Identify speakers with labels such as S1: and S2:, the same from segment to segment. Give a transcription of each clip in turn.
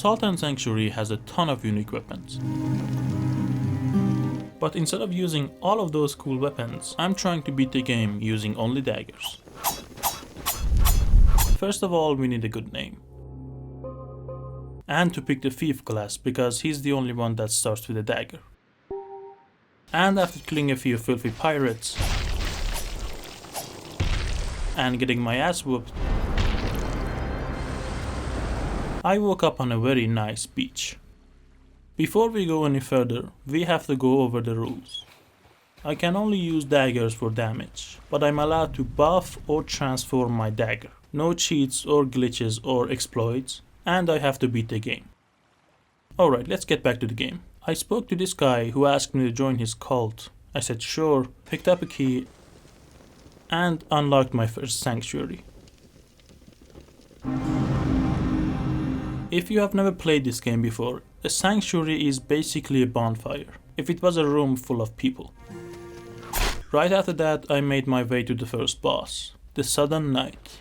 S1: Sultan Sanctuary has a ton of unique weapons. But instead of using all of those cool weapons, I'm trying to beat the game using only daggers. First of all, we need a good name. And to pick the thief class because he's the only one that starts with a dagger. And after killing a few filthy pirates and getting my ass whooped, I woke up on a very nice beach. Before we go any further, we have to go over the rules. I can only use daggers for damage, but I'm allowed to buff or transform my dagger. No cheats or glitches or exploits, and I have to beat the game. Alright, let's get back to the game. I spoke to this guy who asked me to join his cult. I said sure, picked up a key, and unlocked my first sanctuary. If you have never played this game before, a sanctuary is basically a bonfire, if it was a room full of people. Right after that, I made my way to the first boss, the Sudden Night.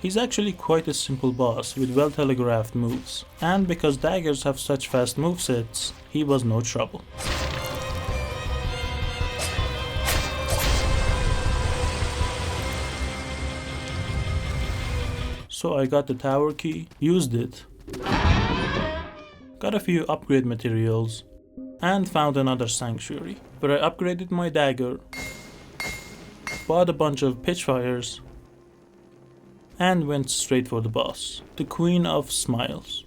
S1: He's actually quite a simple boss with well telegraphed moves, and because daggers have such fast movesets, he was no trouble. So I got the tower key, used it, got a few upgrade materials, and found another sanctuary, where I upgraded my dagger, bought a bunch of pitchfires, and went straight for the boss, the Queen of Smiles.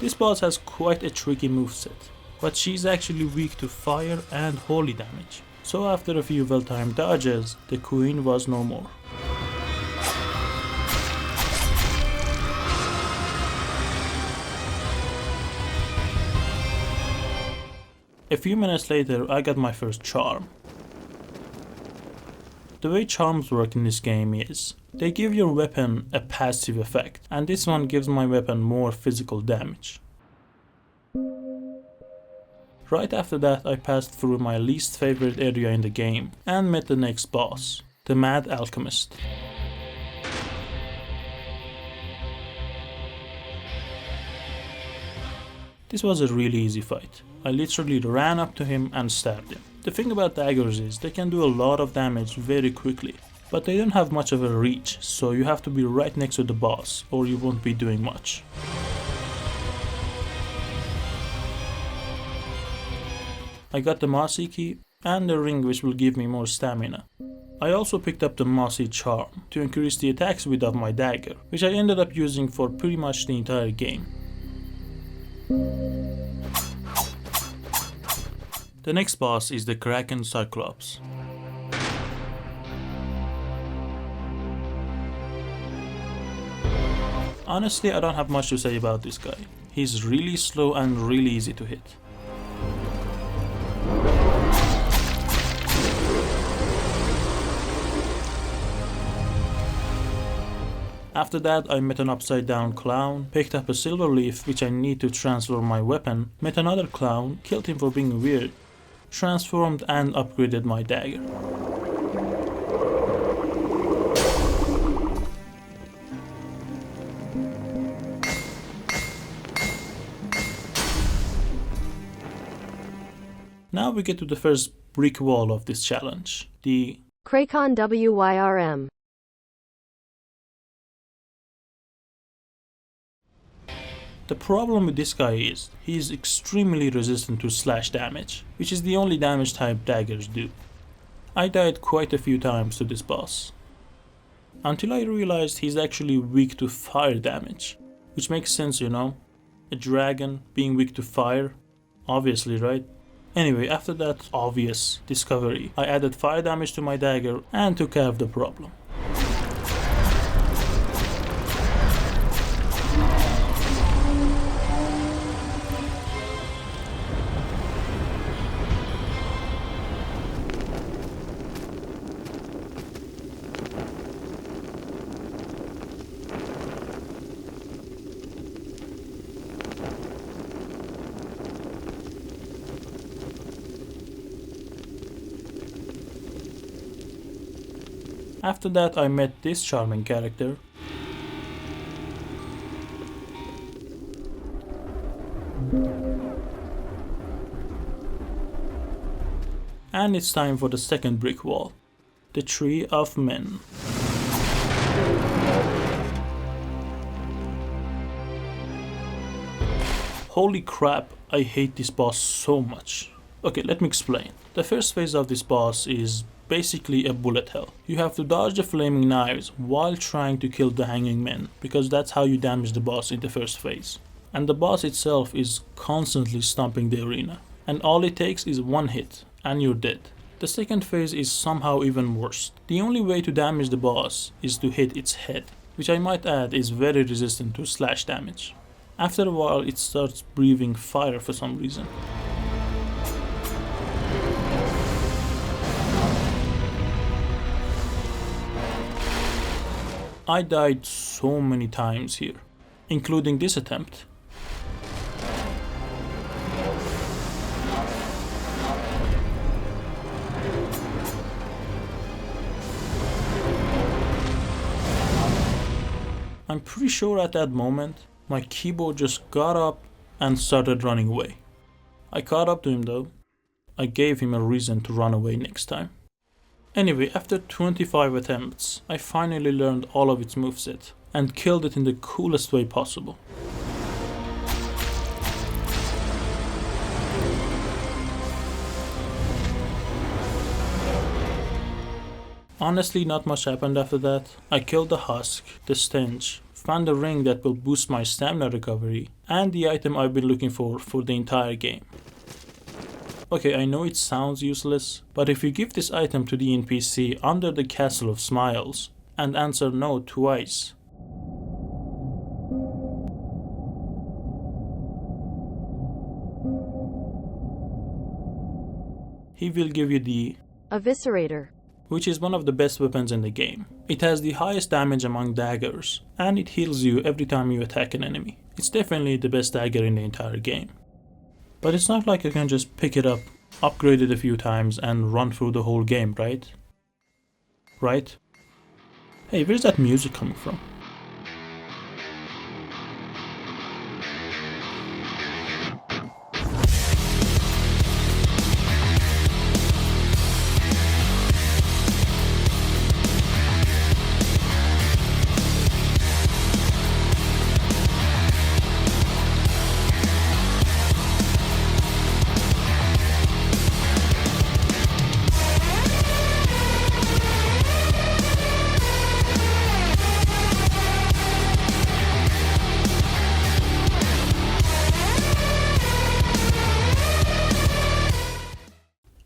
S1: This boss has quite a tricky moveset, but she's actually weak to fire and holy damage. So after a few well-timed dodges, the Queen was no more. A few minutes later, I got my first charm. The way charms work in this game is, they give your weapon a passive effect, and this one gives my weapon more physical damage. Right after that, I passed through my least favorite area in the game, and met the next boss, the Mad Alchemist. This was a really easy fight. I literally ran up to him and stabbed him. The thing about daggers is they can do a lot of damage very quickly, but they don't have much of a reach, so you have to be right next to the boss or you won't be doing much. I got the Mossy key and the ring which will give me more stamina. I also picked up the Mossy charm to increase the attack speed of my dagger, which I ended up using for pretty much the entire game. The next boss is the Kraken Cyclops. Honestly, I don't have much to say about this guy. He's really slow and really easy to hit. After that, I met an upside down clown, picked up a silver leaf which I need to transform my weapon, met another clown, killed him for being weird, transformed and upgraded my dagger. Now we get to the first brick wall of this challenge, the
S2: Kraken WYRM.
S1: The problem with this guy is, he is extremely resistant to slash damage, which is the only damage type daggers do. I died quite a few times to this boss, until I realized he's actually weak to fire damage, which makes sense, you know, a dragon being weak to fire, obviously, right? Anyway, after that obvious discovery, I added fire damage to my dagger and took care of the problem. After that I met this charming character. And it's time for the second brick wall, the Tree of Men. Holy crap, I hate this boss so much. Okay, let me explain. The first phase of this boss is basically a bullet hell. You have to dodge the flaming knives while trying to kill the hanging men, because that's how you damage the boss in the first phase. And the boss itself is constantly stomping the arena, and all it takes is one hit and you're dead. The second phase is somehow even worse. The only way to damage the boss is to hit its head, which I might add is very resistant to slash damage. After a while it starts breathing fire for some reason. I died so many times here, including this attempt. I'm pretty sure at that moment, my keyboard just got up and started running away. I caught up to him though. I gave him a reason to run away next time. Anyway, after 25 attempts, I finally learned all of its moveset and killed it in the coolest way possible. Honestly, not much happened after that. I killed the husk, the stench, found a ring that will boost my stamina recovery, and the item I've been looking for the entire game. Okay, I know it sounds useless, but if you give this item to the NPC under the Castle of Smiles and answer no twice, he will give you the
S2: Eviscerator,
S1: which is one of the best weapons in the game. It has the highest damage among daggers, and it heals you every time you attack an enemy. It's definitely the best dagger in the entire game. But it's not like you can just pick it up, upgrade it a few times, and run through the whole game, right? Right? Hey, where's that music coming from?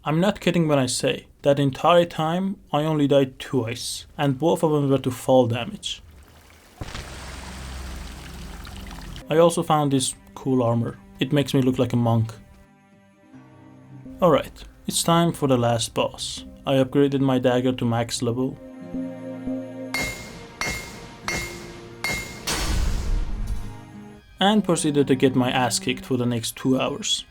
S1: I'm not kidding when I say that entire time I only died twice, and both of them were to fall damage. I also found this cool armor. It makes me look like a monk. Alright, it's time for the last boss. I upgraded my dagger to max level. And proceeded to get my ass kicked for the next 2 hours.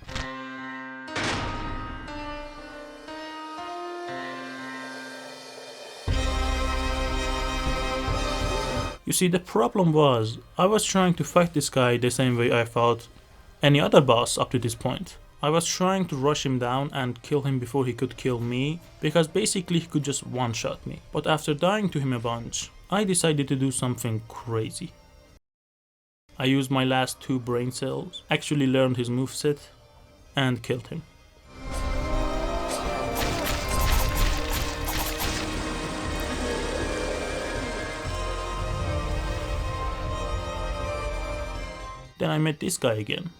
S1: You see, the problem was, I was trying to fight this guy the same way I fought any other boss up to this point. I was trying to rush him down and kill him before he could kill me, because basically he could just one-shot me. But after dying to him a bunch, I decided to do something crazy. I used my last 2 brain cells, actually learned his moveset, and killed him. Then I met this guy again.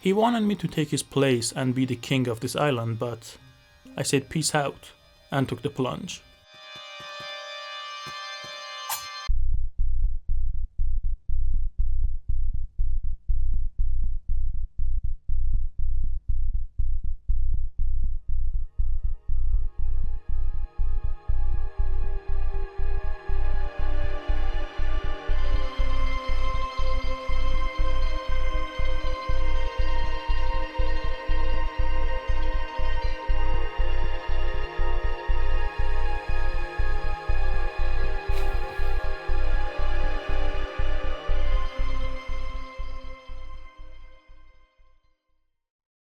S1: He wanted me to take his place and be the king of this island, but I said peace out and took the plunge.